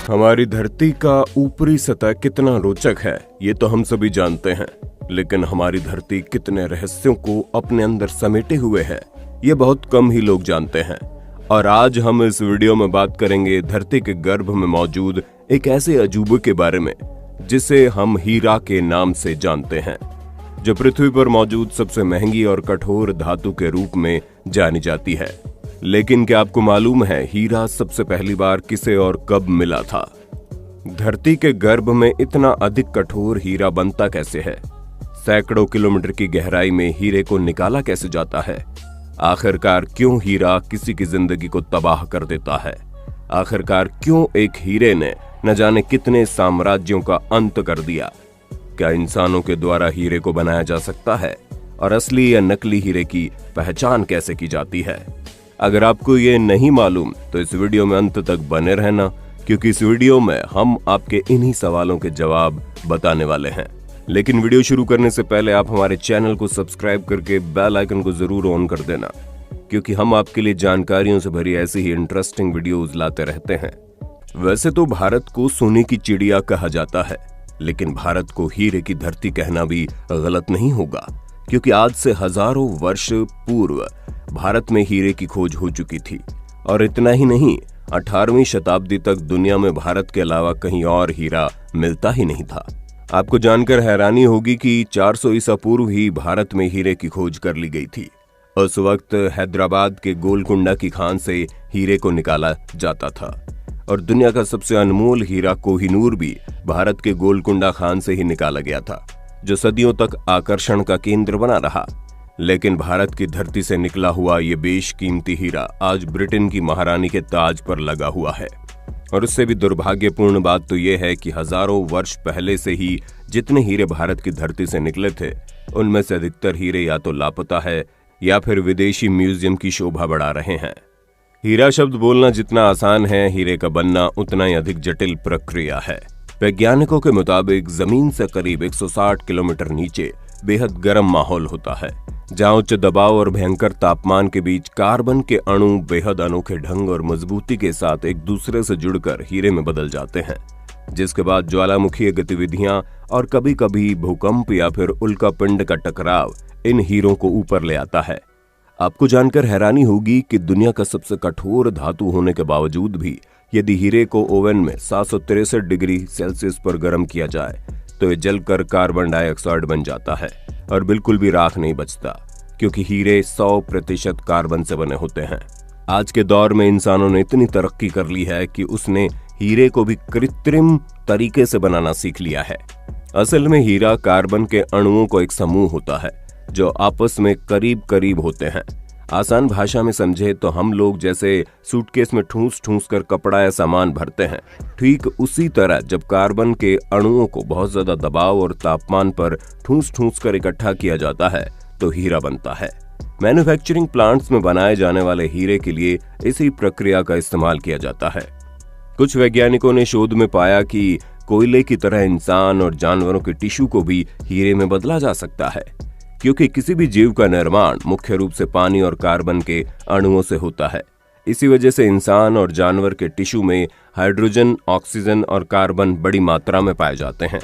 हमारी धरती का ऊपरी सतह कितना रोचक है ये तो हम सभी जानते हैं, लेकिन हमारी धरती कितने रहस्यों को अपने अंदर समेटे हुए है ये बहुत कम ही लोग जानते हैं। और आज हम इस वीडियो में बात करेंगे धरती के गर्भ में मौजूद एक ऐसे अजूबे के बारे में जिसे हम हीरा के नाम से जानते हैं, जो पृथ्वी पर मौजूद सबसे महंगी और कठोर धातु के रूप में जानी जाती है। लेकिन क्या आपको मालूम है हीरा सबसे पहली बार किसे और कब मिला था? धरती के गर्भ में इतना अधिक कठोर हीरा बनता कैसे है? सैकड़ों किलोमीटर की गहराई में हीरे को निकाला कैसे जाता है? आखिरकार क्यों हीरा किसी की जिंदगी को तबाह कर देता है? आखिरकार क्यों एक हीरे ने न जाने कितने साम्राज्यों का अंत कर दिया? क्या इंसानों के द्वारा हीरे को बनाया जा सकता है? और असली या नकली हीरे की पहचान कैसे की जाती है? अगर आपको ये नहीं मालूम तो इस वीडियो में अंत तक बने रहना, क्योंकि इस वीडियो में हम आपके इन्हीं सवालों के जवाब बताने वाले हैं। लेकिन वीडियो शुरू करने से पहले आप हमारे चैनल को सब्सक्राइब करके बेल आइकन को जरूर ऑन कर देना, क्योंकि हम आपके लिए जानकारियों से भरी ऐसी ही इंटरेस्टिंग वीडियोस लाते रहते हैं। वैसे तो भारत को सोने की चिड़िया कहा जाता है, लेकिन भारत को हीरे की धरती कहना भी गलत नहीं होगा, क्योंकि आज से हजारों वर्ष पूर्व भारत में हीरे की खोज हो चुकी थी। और इतना ही नहीं, 18वीं शताब्दी तक दुनिया में भारत के अलावा कहीं और हीरा मिलता ही नहीं था। आपको जानकर हैरानी होगी कि 400 ईसा पूर्व ही भारत में हीरे की खोज कर ली गई थी। उस वक्त हैदराबाद के गोलकुंडा की खान से हीरे को निकाला जाता था, और दुनिया का सबसे अनमोल हीरा कोहिनूर भी भारत के गोलकुंडा खान से ही निकाला गया था, जो सदियों तक आकर्षण का केंद्र बना रहा। लेकिन भारत की धरती से निकला हुआ ये बेशकीमती हीरा आज ब्रिटेन की महारानी के ताज पर लगा हुआ है। और उससे भी दुर्भाग्यपूर्ण बात तो यह है कि हजारों वर्ष पहले से ही जितने हीरे भारत की धरती से निकले थे, उनमें से अधिकतर हीरे या तो लापता है या फिर विदेशी म्यूजियम की शोभा बढ़ा रहे हैं। हीरा शब्द बोलना जितना आसान है, हीरे का बनना उतना ही अधिक जटिल प्रक्रिया है। वैज्ञानिकों के मुताबिक जमीन से करीब 160 किलोमीटर नीचे बेहद गर्म माहौल होता है, जहां उच्च दबाव और भयंकर तापमान के बीच कार्बन के अणु बेहद अनोखे ढंग और मजबूती के साथ एक दूसरे से जुड़कर हीरे में बदल जाते हैं, जिसके बाद ज्वालामुखीय गतिविधियां और कभी कभी भूकंप या फिर उल्कापिंड का टकराव इन हीरों को ऊपर ले आता है। आपको जानकर हैरानी होगी कि दुनिया का सबसे कठोर धातु होने के बावजूद भी यदि हीरे को ओवन में 763 डिग्री सेल्सियस पर गर्म किया जाए तो ये जलकर कार्बन डाइऑक्साइड बन जाता है और बिल्कुल भी राख नहीं बचता, क्योंकि हीरे 100% कार्बन से बने होते हैं। आज के दौर में इंसानों ने इतनी तरक्की कर ली है कि उसने हीरे को भी कृत्रिम तरीके से बनाना सीख लिया है। असल में हीरा कार्बन के अणुओं को एक समूह होता है जो आपस में करीब करीब होते हैं। आसान भाषा में समझे तो हम लोग जैसे सूटकेस में ठूस ठूस कर कपड़ा या सामान भरते हैं, ठीक उसी तरह जब कार्बन के अणुओं को बहुत ज्यादा दबाव और तापमान पर ठूस ठूस कर इकट्ठा किया जाता है तो हीरा बनता है। मैन्युफैक्चरिंग प्लांट्स में बनाए जाने वाले हीरे के लिए इसी प्रक्रिया का इस्तेमाल किया जाता है। कुछ वैज्ञानिकों ने शोध में पाया कि कोयले की तरह इंसान और जानवरों के टिश्यू को भी हीरे में बदला जा सकता है, क्योंकि किसी भी जीव का निर्माण मुख्य रूप से पानी और कार्बन के अणुओं से होता है। इसी वजह से इंसान और जानवर के टिश्यू में हाइड्रोजन, ऑक्सीजन और कार्बन बड़ी मात्रा में पाए जाते हैं।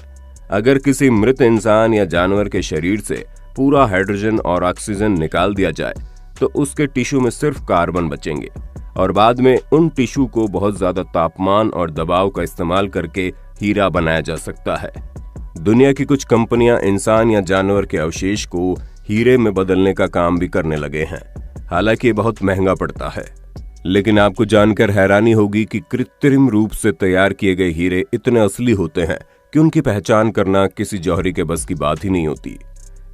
अगर किसी मृत इंसान या जानवर के शरीर से पूरा हाइड्रोजन और ऑक्सीजन निकाल दिया जाए तो उसके टिश्यू में सिर्फ कार्बन बचेंगे, और बाद में उन टिश्यू को बहुत ज्यादा तापमान और दबाव का इस्तेमाल करके हीरा बनाया जा सकता है। दुनिया की कुछ कंपनियां इंसान या जानवर के अवशेष को हीरे में बदलने का काम भी करने लगे हैं। हालांकि ये बहुत महंगा पड़ता है, लेकिन आपको जानकर हैरानी होगी कि कृत्रिम रूप से तैयार किए गए हीरे इतने असली होते हैं कि उनकी पहचान करना किसी जौहरी के बस की बात ही नहीं होती।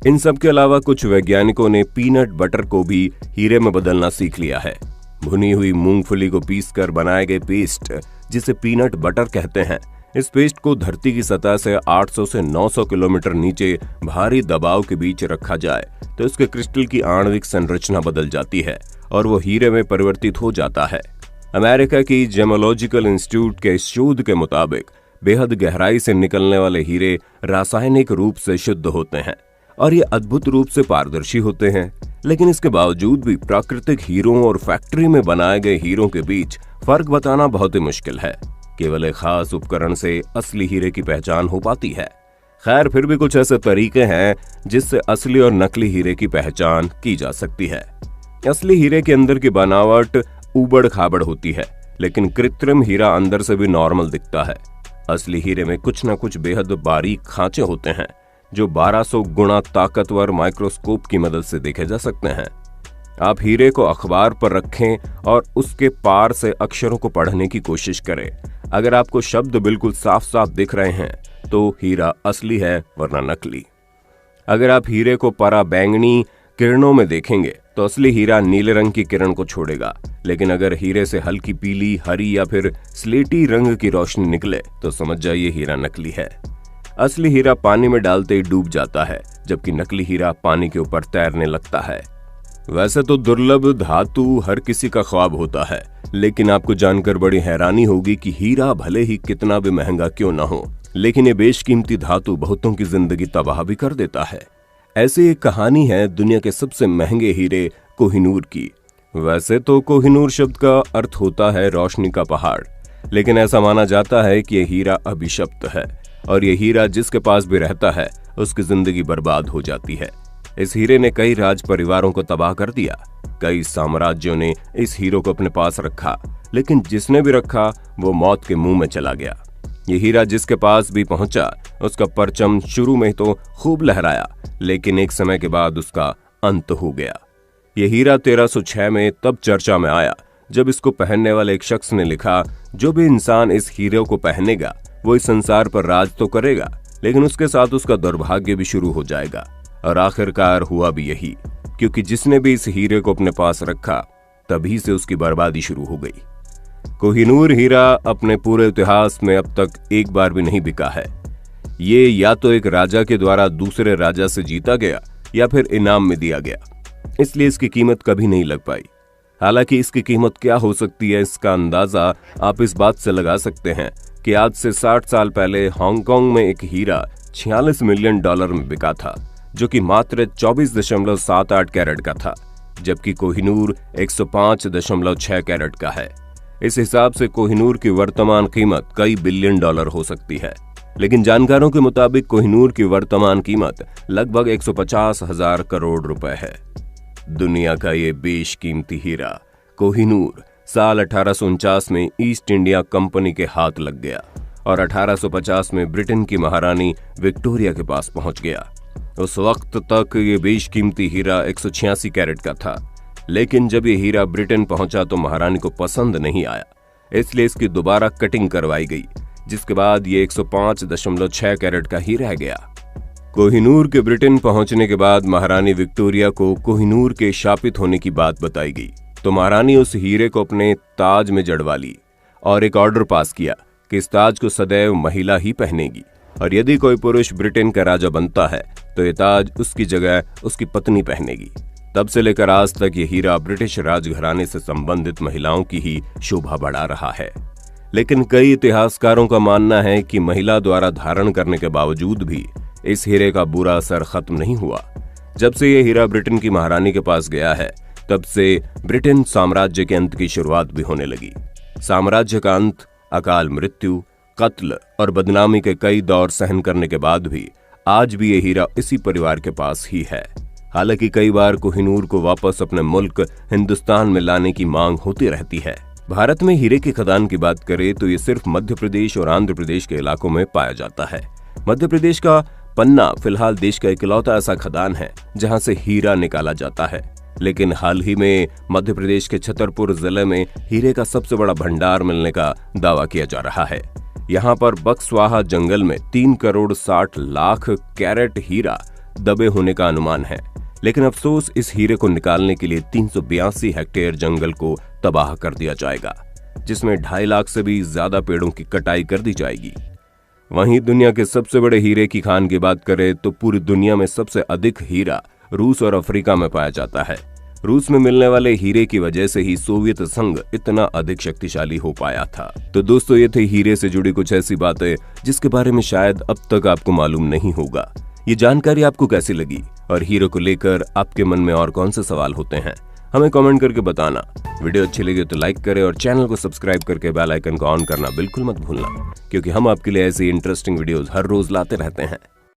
इन सब के अलावा कुछ वैज्ञानिकों ने पीनट बटर को भी हीरे में बदलना सीख लिया है। भुनी हुई मूंगफली को पीसकर बनाए गए पेस्ट, जिसे पीनट बटर कहते हैं, इस पेस्ट को धरती की सतह से 800 से 900 किलोमीटर नीचे भारी दबाव के बीच रखा जाए तो इसके क्रिस्टल की आणविक संरचना बदल जाती है और वो हीरे में परिवर्तित हो जाता है। अमेरिका की जेमोलॉजिकल इंस्टीट्यूट के इस शोध के मुताबिक बेहद गहराई से निकलने वाले हीरे रासायनिक रूप से शुद्ध होते हैं और ये अद्भुत रूप से पारदर्शी होते हैं। लेकिन इसके बावजूद भी प्राकृतिक हीरों और फैक्ट्री में बनाए गए हीरों के बीच फर्क बताना बहुत ही मुश्किल है, केवल एक खास उपकरण से असली हीरे की पहचान हो पाती है। खैर, फिर भी कुछ ऐसे तरीके हैं जिससे असली और नकली हीरे की पहचान की जा सकती है। असली हीरे के अंदर की बनावट ऊबड़ खाबड़ होती है, लेकिन कृत्रिम हीरा अंदर से भी नॉर्मल दिखता है। असली हीरे में कुछ न कुछ बेहद बारीक खांचे होते हैं जो 1200 गुना ताकतवर माइक्रोस्कोप की मदद से देखे जा सकते हैं। आप हीरे को अखबार पर रखें और उसके पार से अक्षरों को पढ़ने की कोशिश करें। अगर आपको शब्द बिल्कुल साफ साफ दिख रहे हैं तो हीरा असली है, वरना नकली। अगर आप हीरे को पराबैंगनी किरणों में देखेंगे तो असली हीरा नीले रंग की किरण को छोड़ेगा, लेकिन अगर हीरे से हल्की पीली, हरी या फिर स्लेटी रंग की रोशनी निकले तो समझ जाइए हीरा नकली है। असली हीरा पानी में डालते ही डूब जाता है, जबकि नकली हीरा पानी के ऊपर तैरने लगता है। वैसे तो दुर्लभ धातु हर किसी का ख्वाब होता है, लेकिन आपको जानकर बड़ी हैरानी होगी कि हीरा भले ही कितना भी महंगा क्यों ना हो, लेकिन ये बेशकीमती धातु बहुतों की जिंदगी तबाह भी कर देता है। ऐसी एक कहानी है दुनिया के सबसे महंगे हीरे कोहिनूर की। वैसे तो कोहिनूर शब्द का अर्थ होता है रोशनी का पहाड़, लेकिन ऐसा माना जाता है कि यह हीरा अभिशप्त है और यह हीरा जिसके पास भी रहता है उसकी जिंदगी बर्बाद हो जाती है। इस हीरे ने कई राज परिवारों को तबाह कर दिया। कई साम्राज्यों ने इस हीरो को अपने पास रखा, लेकिन जिसने भी रखा वो मौत के मुंह में चला गया। ये हीरा जिसके पास भी पहुंचा उसका परचम शुरू में तो खूब लहराया, लेकिन एक समय के बाद उसका अंत हो गया। ये हीरा 1306 में तब चर्चा में आया जब इसको पहनने वाले एक शख्स ने लिखा, जो भी इंसान इस हीरे को पहनेगा वो इस संसार पर राज तो करेगा, लेकिन उसके साथ उसका दुर्भाग्य भी शुरू हो जाएगा। और आखिरकार हुआ भी यही, क्योंकि जिसने भी इस हीरे को अपने पास रखा तभी से उसकी बर्बादी शुरू हो गई। कोहिनूर हीरा अपने पूरे इतिहास में अब तक एक बार भी नहीं बिका है। ये या तो एक राजा के द्वारा दूसरे राजा से जीता गया या फिर इनाम में दिया गया, इसलिए इसकी कीमत कभी नहीं लग पाई। हालांकि इसकी कीमत क्या हो सकती है इसका अंदाजा आप इस बात से लगा सकते हैं कि आज से 60 साल पहले हांगकांग में एक हीरा $46 मिलियन में बिका था, जो कि मात्र 24.78 कैरेट का था, जबकि कोहिनूर 105.6 कैरेट का है। इस हिसाब से कोहिनूर की वर्तमान कीमत कई बिलियन डॉलर हो सकती है, लेकिन जानकारों के मुताबिक कोहिनूर की वर्तमान कीमत लगभग 150,000 करोड़ रुपए है। दुनिया का ये बेशकीमती हीरा कोहिनूर साल 1849 में ईस्ट इंडिया कंपनी के हाथ लग गया और 1850 में ब्रिटेन की महारानी विक्टोरिया के पास पहुंच गया। उस वक्त तक ये बेशकीमती हीरा 186 कैरेट का था, लेकिन जब ये हीरा ब्रिटेन पहुंचा तो महारानी को पसंद नहीं आया, इसलिए इसकी दोबारा कटिंग करवाई गई, जिसके बाद ये 105.6 कैरेट का ही रह गया। कोहिनूर के ब्रिटेन पहुंचने के बाद महारानी विक्टोरिया को कोहिनूर के शापित होने की बात बताई गई, तो महारानी उस हीरे को अपने ताज में जड़वा ली और एक ऑर्डर पास किया कि इस ताज को सदैव महिला ही पहनेगी, और यदि कोई पुरुष ब्रिटेन का राजा बनता है तो ये ताज उसकी जगह उसकी पत्नी पहनेगी। तब से लेकर आज तक ये हीरा ब्रिटिश राजघराने से संबंधित महिलाओं की ही शोभा बढ़ा रहा है। लेकिन कई इतिहासकारों का मानना है कि महिला द्वारा धारण करने के बावजूद भी इस हीरे का बुरा असर खत्म नहीं हुआ। जब से ये हीरा ब्रिटेन की महारानी के पास गया है, तब से ब्रिटेन साम्राज्य के अंत की शुरुआत भी होने लगी। साम्राज्य का अंत, अकाल मृत्यु, कत्ल और बदनामी के कई दौर सहन करने के बाद भी आज भी ये हीरा इसी परिवार के पास ही है। हालांकि कई बार कोहिनूर को वापस अपने मुल्क हिंदुस्तान में लाने की मांग होती रहती है। भारत में हीरे की खदान की बात करें तो ये सिर्फ मध्य प्रदेश और आंध्र प्रदेश के इलाकों में पाया जाता है। मध्य प्रदेश का पन्ना फिलहाल देश का इकलौता ऐसा खदान है जहां से हीरा निकाला जाता है, लेकिन हाल ही में मध्य प्रदेश के छतरपुर जिले में हीरे का सबसे बड़ा भंडार मिलने का दावा किया जा रहा है। यहाँ पर बक्सवाहा जंगल में 3 करोड़ 60 लाख कैरेट हीरा दबे होने का अनुमान है, लेकिन अफसोस इस हीरे को निकालने के लिए 382 हेक्टेयर जंगल को तबाह कर दिया जाएगा, जिसमें 2.5 लाख से भी ज्यादा पेड़ों की कटाई कर दी जाएगी। वहीं दुनिया के सबसे बड़े हीरे की खान की बात करें तो पूरी दुनिया में सबसे अधिक हीरा रूस और अफ्रीका में पाया जाता है। रूस में मिलने वाले हीरे की वजह से ही सोवियत संघ इतना अधिक शक्तिशाली हो पाया था। तो दोस्तों, ये थे हीरे से जुड़ी कुछ ऐसी बातें जिसके बारे में शायद अब तक आपको मालूम नहीं होगा। ये जानकारी आपको कैसी लगी और हीरे को लेकर आपके मन में और कौन से सवाल होते हैं, हमें कमेंट करके बताना। वीडियो अच्छी लगी तो लाइक करें और चैनल को सब्सक्राइब करके बेल आइकन को ऑन करना बिल्कुल मत भूलना, क्योंकि हम आपके लिए ऐसी इंटरेस्टिंग वीडियोस हर रोज लाते रहते हैं।